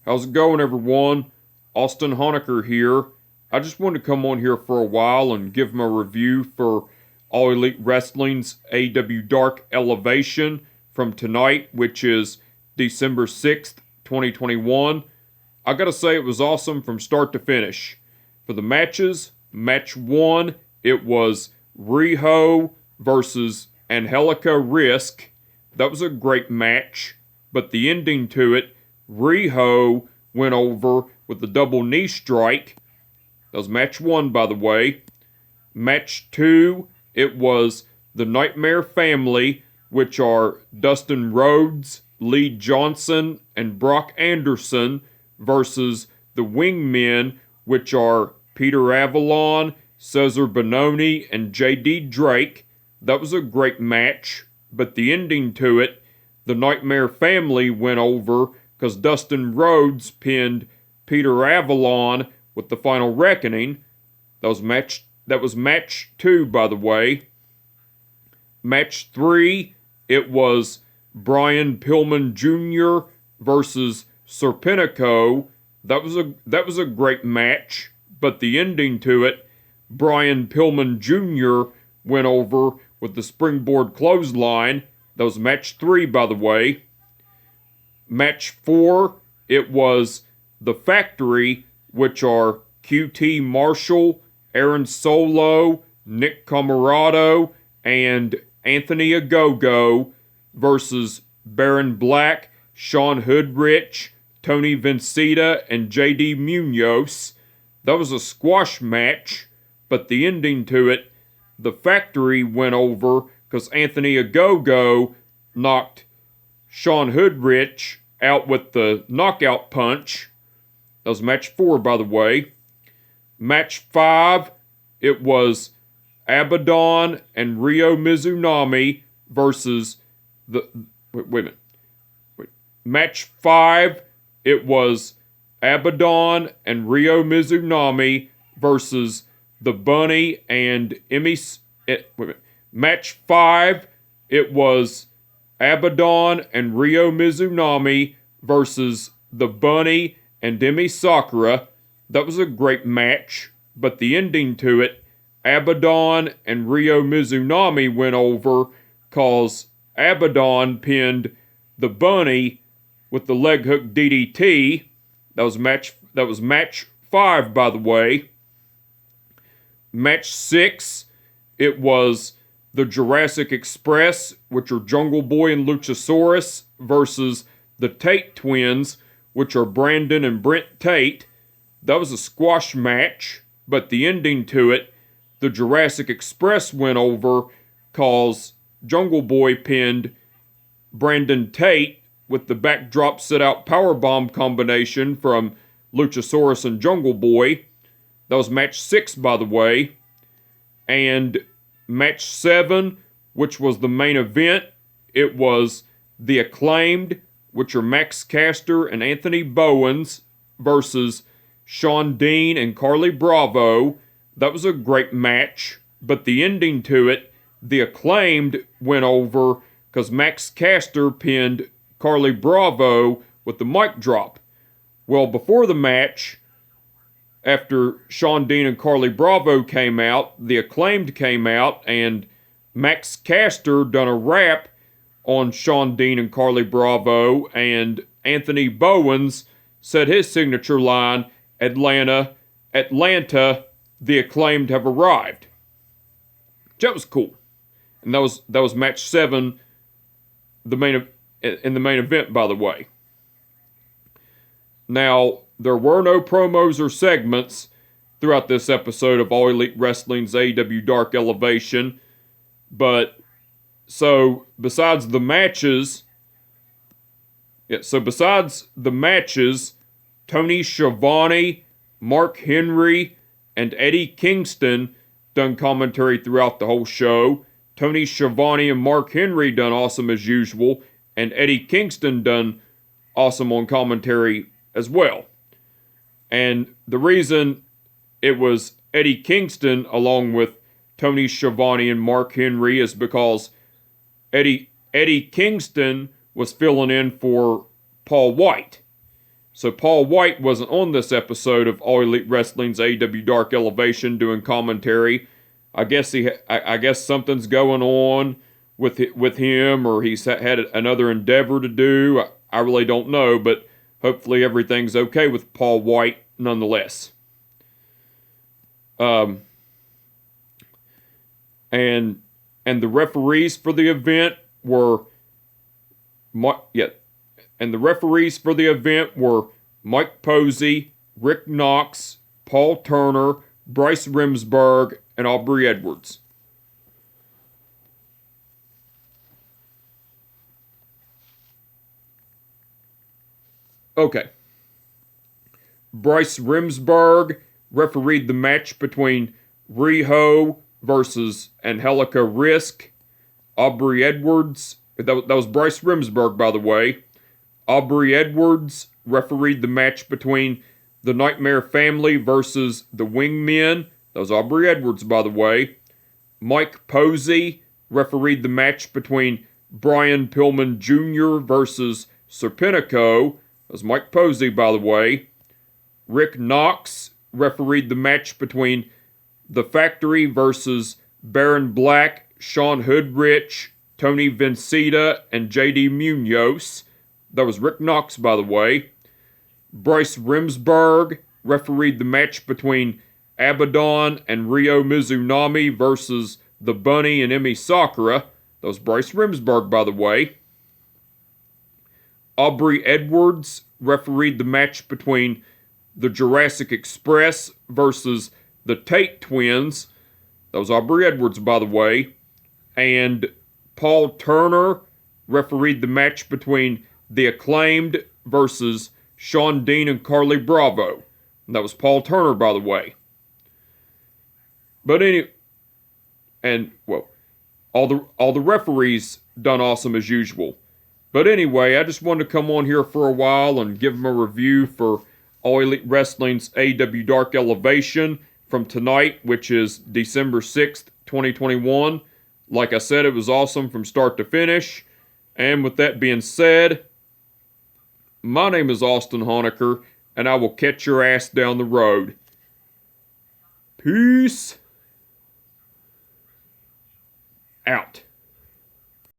How's it going, everyone? Austin Honecker here. I just wanted to come on here for a while and give my review for All Elite Wrestling's AEW Dark Elevation from tonight, which is December 6th, 2021. I gotta say, it was awesome from start to finish. For the matches, match 1, it was Riho versus Angelico Risk. That was a great match, but the ending to it, Riho went over with the double knee strike. That was match 1, by the way. Match 2, it was the Nightmare Family, which are Dustin Rhodes, Lee Johnson, and Brock Anderson, versus the Wingmen, which are Peter Avalon, Cesar Bononi, and J.D. Drake. That was a great match, but the ending to it, the Nightmare Family went over because Dustin Rhodes pinned Peter Avalon with the Final Reckoning. That was match 2, by the way. Match 3, it was Brian Pillman Jr. versus Serpentico. That was a great match, but the ending to it, Brian Pillman Jr. went over with the springboard clothesline. That was match 3, by the way. Match 4, it was The Factory, which are QT Marshall, Aaron Solo, Nick Comoroto, and Anthony Ogogo versus Baron Black, Shawn Hoodrich, Tony Vincita, and JD Munoz. That was a squash match, but the ending to it, The Factory went over because Anthony Ogogo knocked Shawn Hoodrich out with the knockout punch. That was match 4, by the way. Match 5, it was Abaddon and Ryo Mizunami versus the... Wait a minute. Match 5, it was Abaddon and Ryo Mizunami versus the Bunny and Match 5, it was Abaddon and Ryo Mizunami versus the Bunny and Emi Sakura. That was a great match, but the ending to it, Abaddon and Ryo Mizunami went over cause Abaddon pinned the Bunny with the leg hook DDT. That was match 5, by the way. Match 6, it was the Jurassic Express, which are Jungle Boy and Luchasaurus, versus the Tate twins, which are Brandon and Brent Tate. That was a squash match, but the ending to it, the Jurassic Express went over cause Jungle Boy pinned Brandon Tate with the backdrop sit-out powerbomb combination from Luchasaurus and Jungle Boy. That was match 6, by the way. And match 7, which was the main event, it was The Acclaimed, which are Max Caster and Anthony Bowens, versus Shawn Dean and Carly Bravo. That was a great match, but the ending to it, The Acclaimed went over because Max Caster pinned Carly Bravo with the mic drop. Well, before the match, after Shawn Dean and Carly Bravo came out, The Acclaimed came out, and Max Caster done a rap on Shawn Dean and Carly Bravo, and Anthony Bowens said his signature line, Atlanta, The Acclaimed have arrived. That was cool. And that was match 7, in the main event, by the way. Now, there were no promos or segments throughout this episode of All Elite Wrestling's AEW Dark Elevation, but besides the matches, Tony Schiavone, Mark Henry, and Eddie Kingston done commentary throughout the whole show. Tony Schiavone and Mark Henry done awesome as usual, and Eddie Kingston done awesome on commentary as well. And the reason it was Eddie Kingston along with Tony Schiavone and Mark Henry is because Eddie Kingston was filling in for Paul White. So Paul White wasn't on this episode of All Elite Wrestling's AEW Dark Elevation doing commentary. I guess something's going on with him, or he's had another endeavor to do. I really don't know, but hopefully everything's okay with Paul White nonetheless. And the referees for the event were Mike Posey, Rick Knox, Paul Turner, Bryce Remsburg, and Aubrey Edwards. Okay. Bryce Remsburg refereed the match between Riho versus Angelico Risk. Aubrey Edwards, that was Bryce Remsburg, by the way. Aubrey Edwards refereed the match between the Nightmare Family versus the Wingmen. That was Aubrey Edwards, by the way. Mike Posey refereed the match between Brian Pillman Jr. versus Serpentico. That was Mike Posey, by the way. Rick Knox refereed the match between The Factory versus Baron Black, Shawn Hoodrich, Tony Vincita, and JD Munoz. That was Rick Knox, by the way. Bryce Remsburg refereed the match between Abaddon and Ryo Mizunami versus The Bunny and Emi Sakura. That was Bryce Remsburg, by the way. Aubrey Edwards refereed the match between the Jurassic Express versus the Tate twins. That was Aubrey Edwards, by the way. And Paul Turner refereed the match between the Acclaimed versus Shawn Dean and Carly Bravo. And that was Paul Turner, by the way. But all the referees done awesome as usual. But anyway, I just wanted to come on here for a while and give them a review for All Elite Wrestling's AEW Dark Elevation from tonight, which is December 6th, 2021. Like I said, it was awesome from start to finish. And with that being said, my name is Austin Honecker, and I will catch your ass down the road. Peace out.